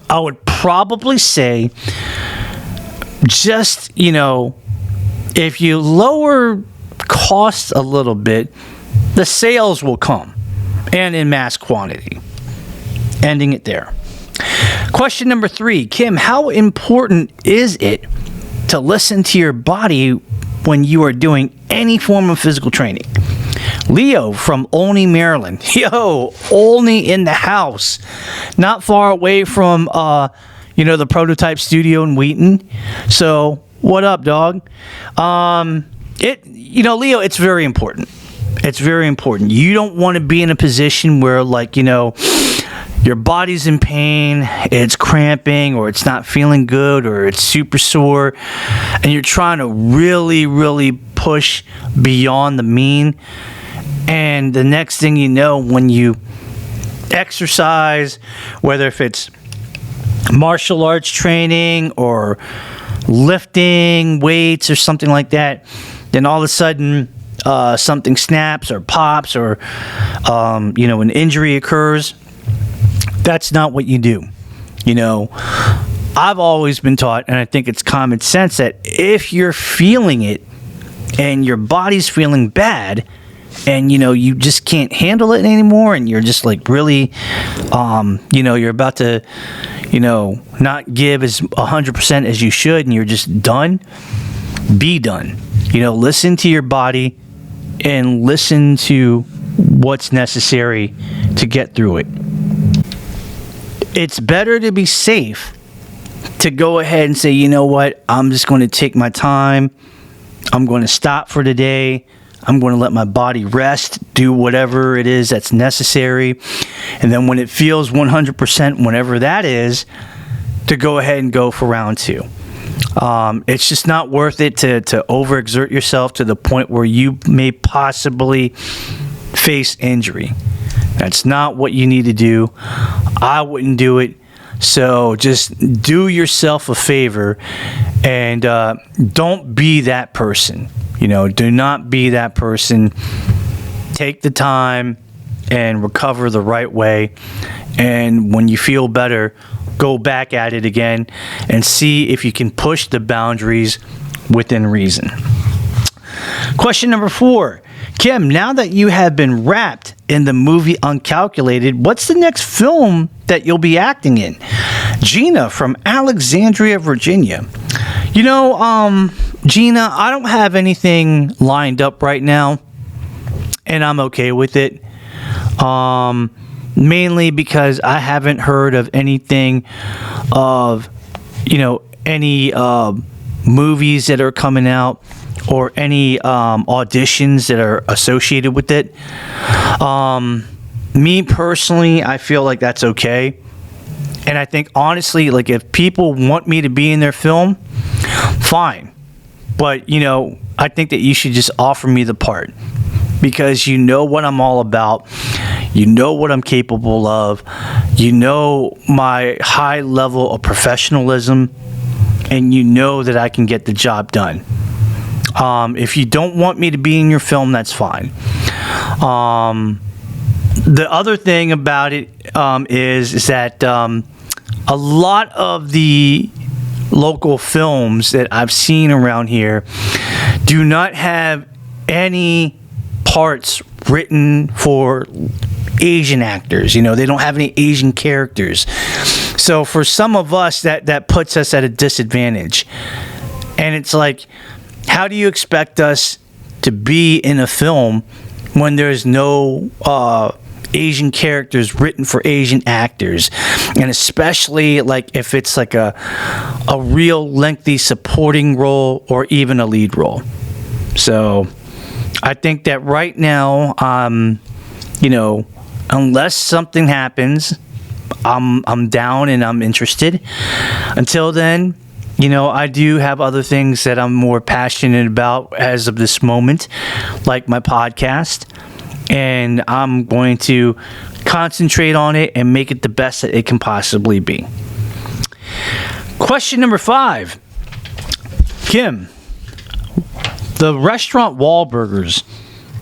I would probably say just, if you lower costs a little bit, the sales will come, and in mass quantity. Ending it there. Question number 3, Kim, how important is it to listen to your body when you are doing any form of physical training? Leo from Olney, Maryland. Yo, Olney in the house. Not far away from, the prototype studio in Wheaton. So, what up, dog? Leo, it's very important. It's very important. You don't want to be in a position where, your body's in pain, it's cramping, or it's not feeling good, or it's super sore, and you're trying to really, really push beyond the mean. And the next thing you know, when you exercise, whether if it's martial arts training or lifting weights or something like that, then all of a sudden something snaps or pops, or an injury occurs. That's not what you do. I've always been taught, and I think it's common sense, that if you're feeling it and your body's feeling bad, and you just can't handle it anymore, and you're just really you're about to not give as 100% as you should, and you're just done, be done. Listen to your body and listen to what's necessary to get through it. It's better to be safe, to go ahead and say, you know what, I'm just going to take my time, I'm going to stop for today, I'm going to let my body rest, do whatever it is that's necessary, and then when it feels 100%, whenever that is, to go ahead and go for round 2. It's just not worth it to overexert yourself to the point where you may possibly face injury. That's not what you need to do. I wouldn't do it. So just do yourself a favor and don't be that person. Do not be that person. Take the time and recover the right way. And when you feel better, go back at it again and see if you can push the boundaries within reason. Question number 4. Kim, now that you have been wrapped in the movie Uncalculated, what's the next film that you'll be acting in? Gina from Alexandria, Virginia. Gina, I don't have anything lined up right now, and I'm okay with it. Mainly because I haven't heard of anything of, any movies that are coming out, or any auditions that are associated with it. Me personally, I feel like that's okay. And I think, honestly, if people want me to be in their film, fine. But, I think that you should just offer me the part, because you know what I'm all about. You know what I'm capable of. You know my high level of professionalism, and you know that I can get the job done. If you don't want me to be in your film, that's fine. The other thing about it is that a lot of the local films that I've seen around here do not have any parts written for Asian actors. They don't have any Asian characters. So for some of us, that puts us at a disadvantage. And it's how do you expect us to be in a film when there's no Asian characters written for Asian actors, and especially like if it's like a real lengthy supporting role or even a lead role. So I think that right now, unless something happens, I'm down and I'm interested. Until then, I do have other things that I'm more passionate about as of this moment, like my podcast. And I'm going to concentrate on it and make it the best that it can possibly be. Question number 5. Kim, the restaurant Wahlburgers,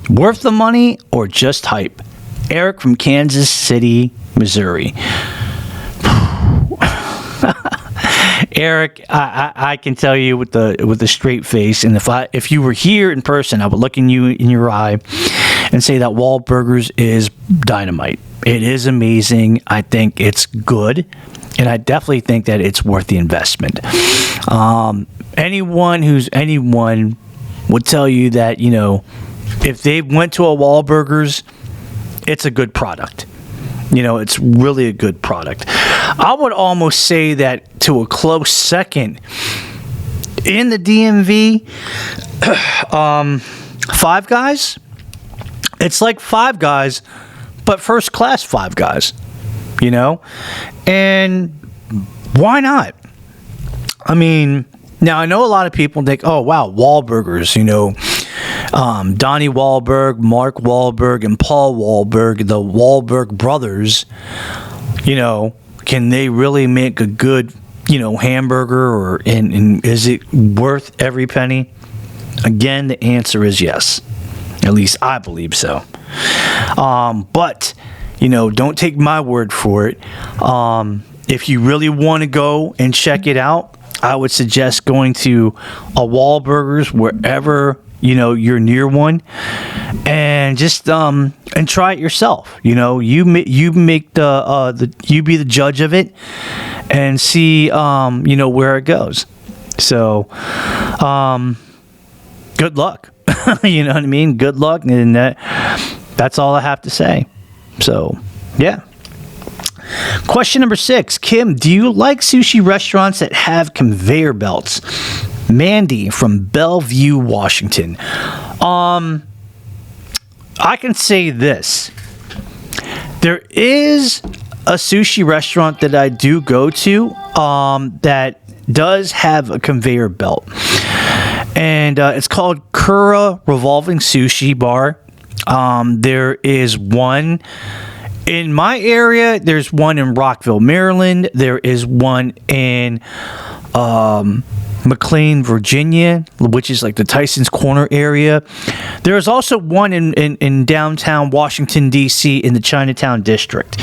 worth the money or just hype? Eric from Kansas City, Missouri. Eric, I can tell you with a straight face, and if you were here in person, I would look in your eye and say that Wahlburgers is dynamite. It is amazing. I think it's good, and I definitely think that it's worth the investment. Anyone would tell you that, if they went to a Wahlburgers, it's a good product. It's really a good product. I would almost say that to a close second in the DMV, Five Guys. It's like Five Guys, but first class Five Guys, and why not? I mean, now I know a lot of people think, oh wow, Wahlburgers, Donnie Wahlberg, Mark Wahlberg, and Paul Wahlberg, the Wahlberg brothers, can they really make a good, hamburger, and is it worth every penny? Again, the answer is yes. At least I believe so. But, don't take my word for it. If you really want to go and check it out, I would suggest going to a Wahlburgers wherever you're near one, and just and try it yourself. You make you be the judge of it, and see where it goes. So good luck. You know what I mean? Good luck, and that's all I have to say. So yeah. Question number 6. Kim, do you like sushi restaurants that have conveyor belts? Mandy from Bellevue, Washington. I can say this. There is a sushi restaurant that I do go to that does have a conveyor belt. And it's called Kura Revolving Sushi Bar. There is one in my area. There's one in Rockville, Maryland. There is one in McLean, Virginia, which is like the Tyson's Corner area. There is also one in downtown Washington, DC, in the Chinatown district.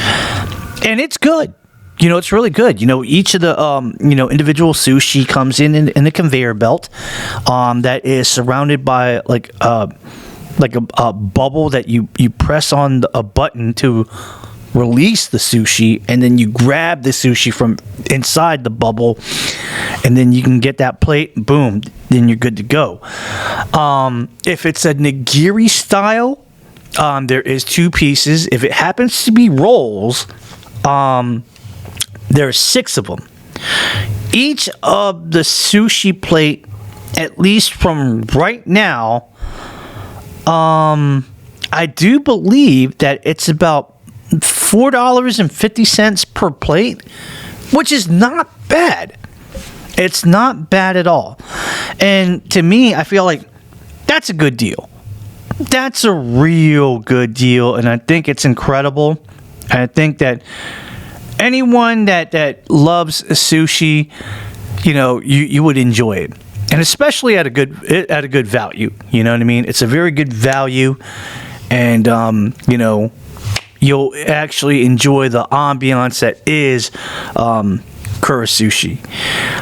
And it's good. It's really good. Each of the, individual sushi comes in a conveyor belt that is surrounded by like a bubble that you press on a button to release the sushi, and then you grab the sushi from inside the bubble, and then you can get that plate, boom, then you're good to go. If it's a nigiri style, there is 2 pieces. If it happens to be rolls, there's 6 of them. Each of the sushi plate, at least from right now, I do believe that it's about $4.50 per plate, which is not bad. It's not bad at all. And to me, I feel like that's a good deal. That's a real good deal, and I think it's incredible. I think that anyone that loves sushi, you would enjoy it. And especially at a good value. You know what I mean? It's a very good value, and you'll actually enjoy the ambiance that is Kura Sushi.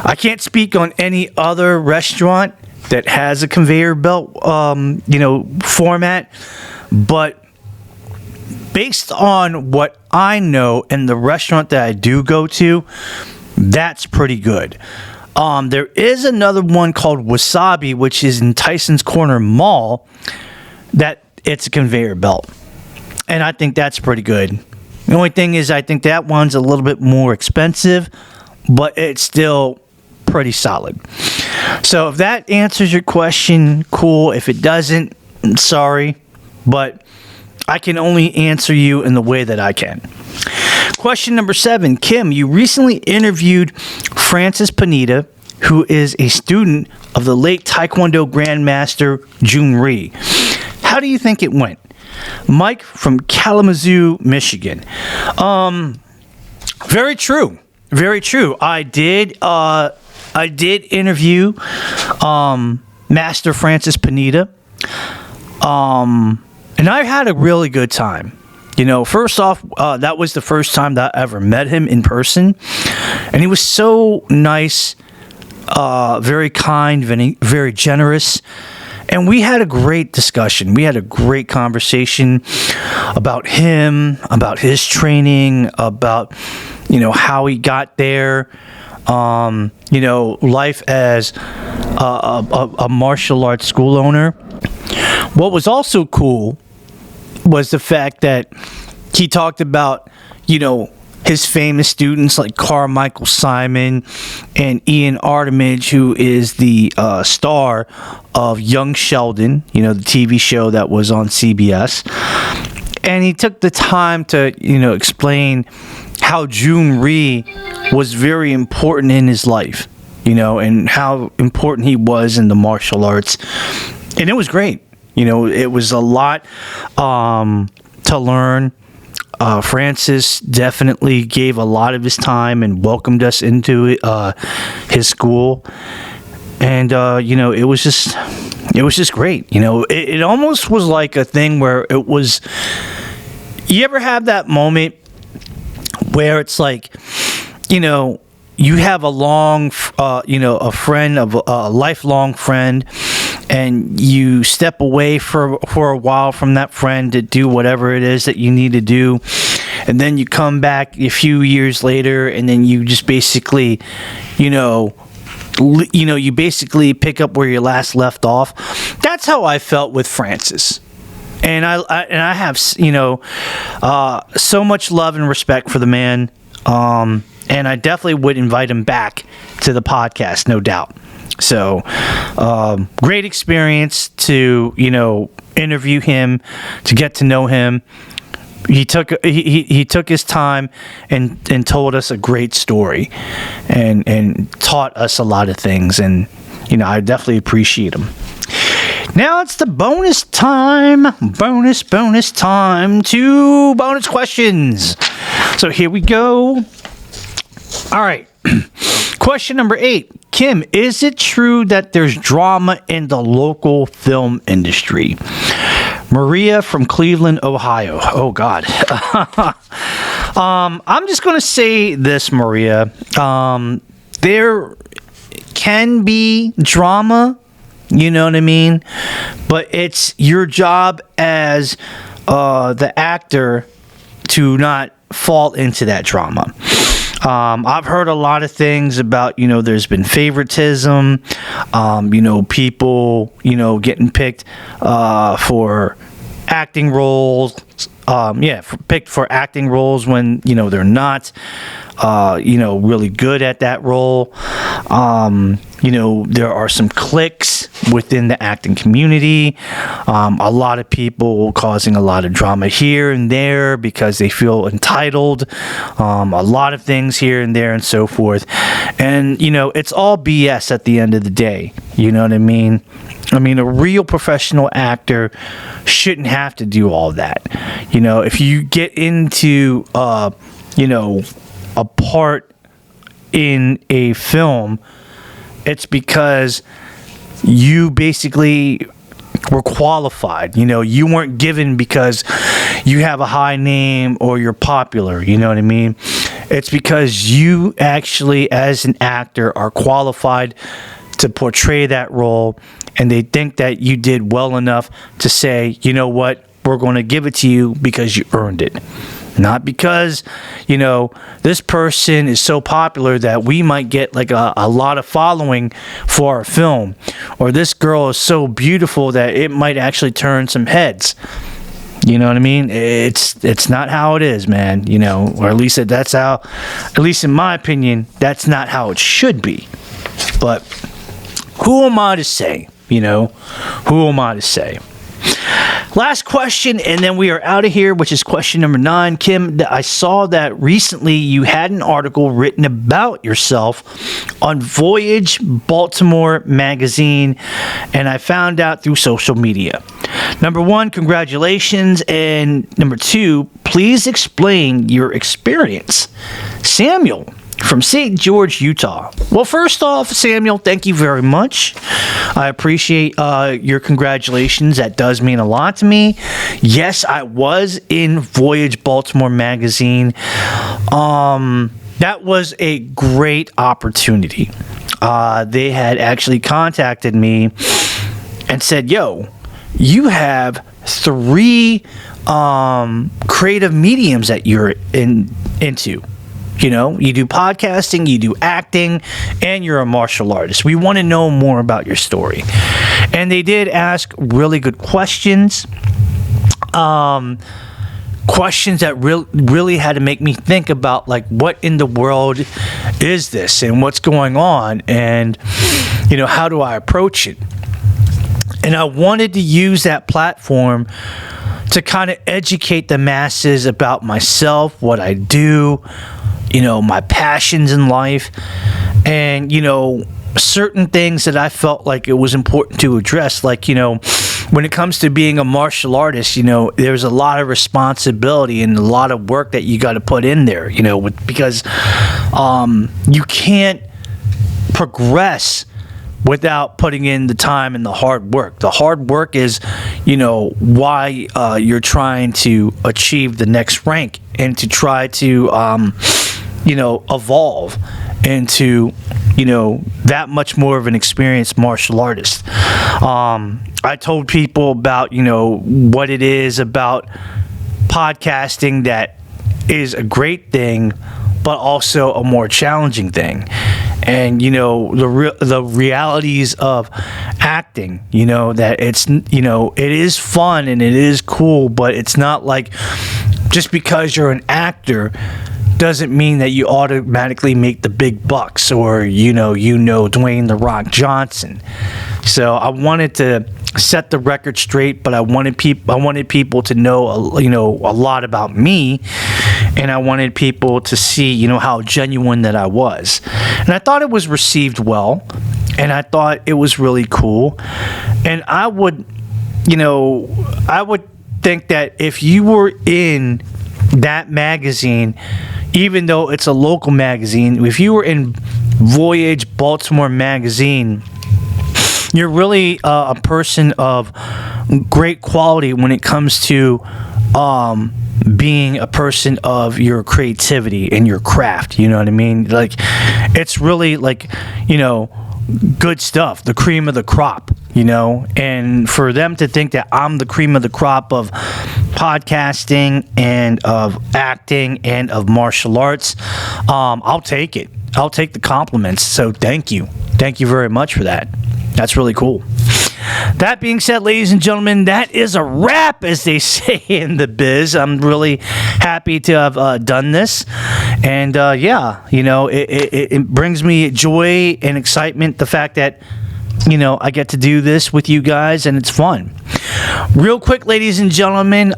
I can't speak on any other restaurant that has a conveyor belt format, but based on what I know and the restaurant that I do go to, that's pretty good. There is another one called Wasabi, which is in Tyson's Corner Mall, that it's a conveyor belt. And I think that's pretty good. The only thing is, I think that one's a little bit more expensive, but it's still pretty solid. So if that answers your question, cool. If it doesn't, sorry, but I can only answer you in the way that I can. Question number 7. Kim, you recently interviewed Francis Pineda, who is a student of the late Taekwondo Grandmaster Jun Rhee. How do you think it went? Mike from Kalamazoo, Michigan. Very true. Very true. I did interview Master Francis Pineda. And I had a really good time. You know, first off, that was the first time that I ever met him in person. And he was so nice, very kind, very generous. And we had a great discussion. We had a great conversation about him, about his training, about, you know, how he got there, you know, life as a martial arts school owner. What was also cool was the fact that he talked about, you know, his famous students like Carmichael Simon and Ian Artemidge, who is the star of Young Sheldon, you know, the TV show that was on CBS. And he took the time to, you know, explain how Jun Rhee was very important in his life, you know, and how important he was in the martial arts. And it was great. You know, it was a lot to learn. Francis definitely gave a lot of his time and welcomed us into his school. And, you know, it was just great. You know, it almost was like a thing where it was, you ever have that moment where it's like, you know, you have a long, you know, a friend, a lifelong friend, and you step away for a while from that friend to do whatever it is that you need to do, and then you come back a few years later, and then you just basically, you basically pick up where you last left off. That's how I felt with Francis. And I have, you know, so much love and respect for the man. And I definitely would invite him back to the podcast, no doubt. So, great experience to, you know, interview him, to get to know him. He took his time and told us a great story and taught us a lot of things. And, you know, I definitely appreciate him. Now it's the bonus time. Bonus time. 2 bonus questions. So here we go. All right. Question number 8. Kim, is it true that there's drama in the local film industry? Maria from Cleveland, Ohio. Oh, God. I'm just going to say this, Maria. There can be drama, you know what I mean? But it's your job as the actor to not fall into that drama. I've heard a lot of things about, you know, there's been favoritism, you know, people, you know, getting picked for acting roles, picked for acting roles when, you know, they're not, you know, really good at that role. You know, there are some cliques within the acting community. A lot of people causing a lot of drama here and there because they feel entitled. A lot of things here and there and so forth. And, you know, it's all BS at the end of the day. You know what I mean? I mean, a real professional actor shouldn't have to do all that. You know, if you get into, you know, a part in a film, it's because you basically were qualified. You know, you weren't given because you have a high name or you're popular. You know what I mean? It's because you actually, as an actor, are qualified to portray that role, and they think that you did well enough to say, you know what, we're going to give it to you because you earned it. Not because, you know, this person is so popular that we might get like a lot of following for our film. Or this girl is so beautiful that it might actually turn some heads. You know what I mean? It's not how it is, man. You know, or at least that's how, at least in my opinion, that's not how it should be. But who am I to say? You know, who am I to say? Last question, and then we are out of here, which is question number 9. Kim, I saw that recently you had an article written about yourself on Voyage Baltimore magazine, and I found out through social media. Number 1, congratulations, and number 2, please explain your experience. Samuel from St. George, Utah. Well, first off, Samuel, thank you very much. I appreciate your congratulations. That does mean a lot to me. Yes, I was in Voyage Baltimore magazine. That was a great opportunity. They had actually contacted me and said, yo, you have 3 creative mediums that you're into. You know, you do podcasting, you do acting, and you're a martial artist. We want to know more about your story. And they did ask really good questions. Questions that really had to make me think about, like, what in the world is this and what's going on? And, you know, how do I approach it? And I wanted to use that platform to kind of educate the masses about myself, what I do, you know, my passions in life, and, you know, certain things that I felt like it was important to address. Like, you know, when it comes to being a martial artist, you know, there's a lot of responsibility and a lot of work that you got to put in there, you know, because you can't progress without putting in the time and the hard work. The hard work is, you know, why you're trying to achieve the next rank and to try to, you know, evolve into, you know, that much more of an experienced martial artist. I told people about, you know, what it is about podcasting that is a great thing, but also a more challenging thing. And, you know, the realities of acting, you know, that it's, you know, it is fun and it is cool, but it's not like just because you're an actor doesn't mean that you automatically make the big bucks, or, you know, Dwayne "The Rock" Johnson. So I wanted to set the record straight, but I wanted people to know, you know, a lot about me, and I wanted people to see, you know, how genuine that I was. And I thought it was received well, and I thought it was really cool. And I would think that if you were in that magazine, even though it's a local magazine, if you were in Voyage Baltimore magazine, you're really a person of great quality when it comes to being a person of your creativity and your craft. You know what I mean? Like, it's really, like, you know, good stuff, the cream of the crop, you know. And for them to think that I'm the cream of the crop of podcasting and of acting and of martial arts, I'll take it. I'll take the compliments. So thank you very much for that. That's really cool. That being said, ladies and gentlemen, that is a wrap, as they say in the biz. I'm really happy to have done this. And yeah, you know, it brings me joy and excitement, the fact that, you know, I get to do this with you guys, and it's fun. Real quick, ladies and gentlemen,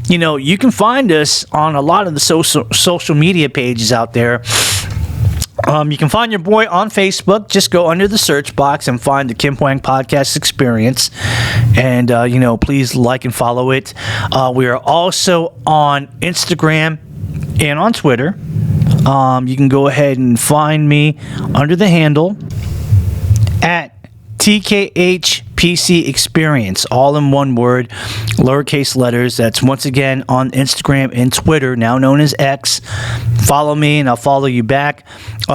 you know, you can find us on a lot of the social media pages out there. You can find your boy on Facebook. Just go under the search box and find the Kim Hoang Podcast Experience. And, you know, please like and follow it. We are also on Instagram and on Twitter. You can go ahead and find me under the handle at TKHPC Experience, all in one word, lowercase letters. That's once again on Instagram and Twitter, now known as X. Follow me and I'll follow you back.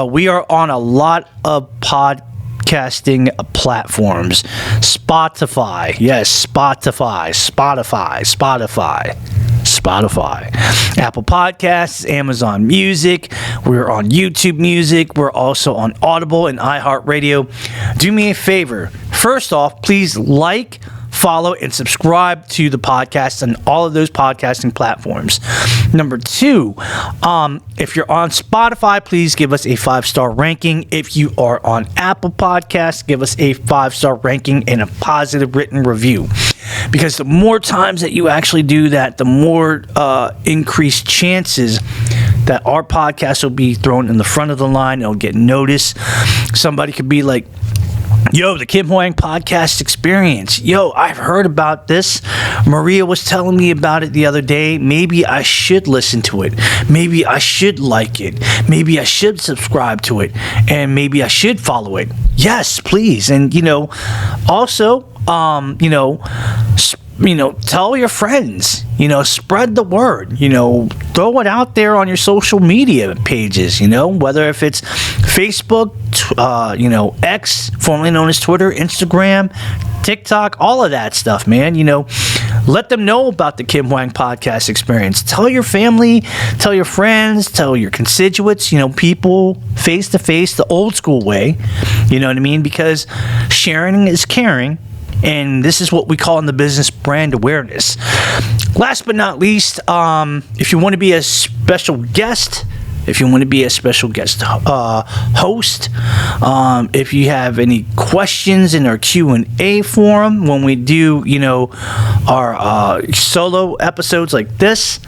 We are on a lot of podcasting platforms. Spotify. Yes, Spotify. Apple Podcasts, Amazon Music. We're on YouTube Music. We're also on Audible and iHeartRadio. Do me a favor. First off, please like, follow, and subscribe to the podcast on all of those podcasting platforms. Number 2, if you're on Spotify, please give us a 5-star ranking. If you are on Apple Podcasts, give us a 5-star ranking and a positive written review. Because the more times that you actually do that, the more increased chances that our podcast will be thrown in the front of the line. It'll get noticed. Somebody could be like, yo, the Kim Hoang Podcast Experience. Yo, I've heard about this. Maria was telling me about it the other day. Maybe I should listen to it. Maybe I should like it. Maybe I should subscribe to it. And maybe I should follow it. Yes, please. And, also, tell your friends, spread the word, throw it out there on your social media pages, whether if it's Facebook, X, formerly known as Twitter, Instagram, TikTok, all of that stuff, man. Let them know about the Kim Hoang Podcast Experience. Tell your family, tell your friends, tell your constituents, people face to face, the old school way, you know what I mean? Because sharing is caring. And this is what we call in the business brand awareness. Last but not least, if you want to be a special guest, host, if you have any questions in our Q&A forum when we do, our solo episodes like this,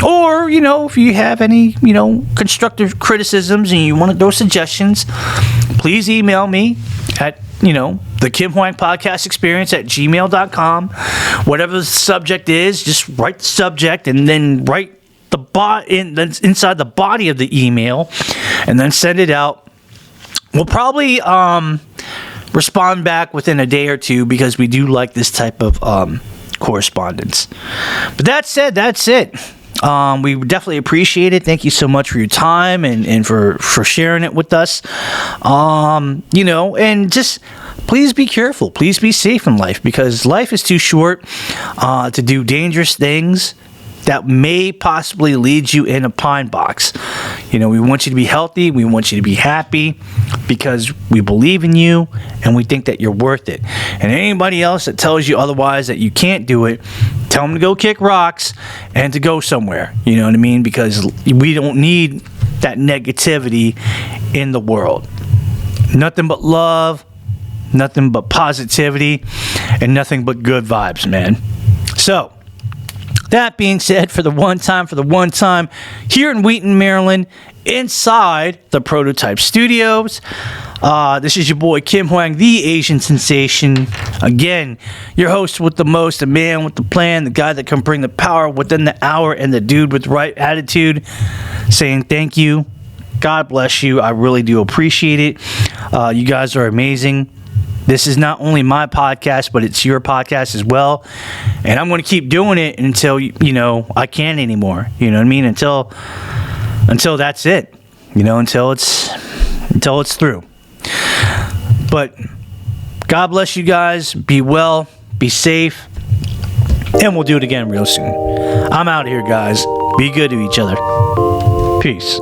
or, if you have any, constructive criticisms and you want to throw suggestions, please email me at the Kim Hoang Podcast Experience at gmail.com. Whatever the subject is, just write the subject and then write the inside the body of the email, and then send it out. We'll probably respond back within a day or two because we do like this type of correspondence. But that said, that's it. We definitely appreciate it. Thank you so much for your time and for sharing it with us. And just please be careful. Please be safe in life, because life is too short to do dangerous things that may possibly lead you in a pine box. We want you to be healthy. We want you to be happy because we believe in you and we think that you're worth it. And anybody else that tells you otherwise, that you can't do it, tell them to go kick rocks and to go somewhere. You know what I mean? Because we don't need that negativity in the world. Nothing but love, nothing but positivity, and nothing but good vibes, man. So, that being said, for the one time, here in Wheaton, Maryland, inside the Prototype Studios, this is your boy Kim Hoang, the Asian sensation. Again, your host with the most, the man with the plan, the guy that can bring the power within the hour, and the dude with the right attitude, saying thank you. God bless you. I really do appreciate it. You guys are amazing. This is not only my podcast, but it's your podcast as well. And I'm going to keep doing it until, I can't anymore. You know what I mean? Until that's it. Until it's through. But God bless you guys. Be well. Be safe. And we'll do it again real soon. I'm out of here, guys. Be good to each other. Peace.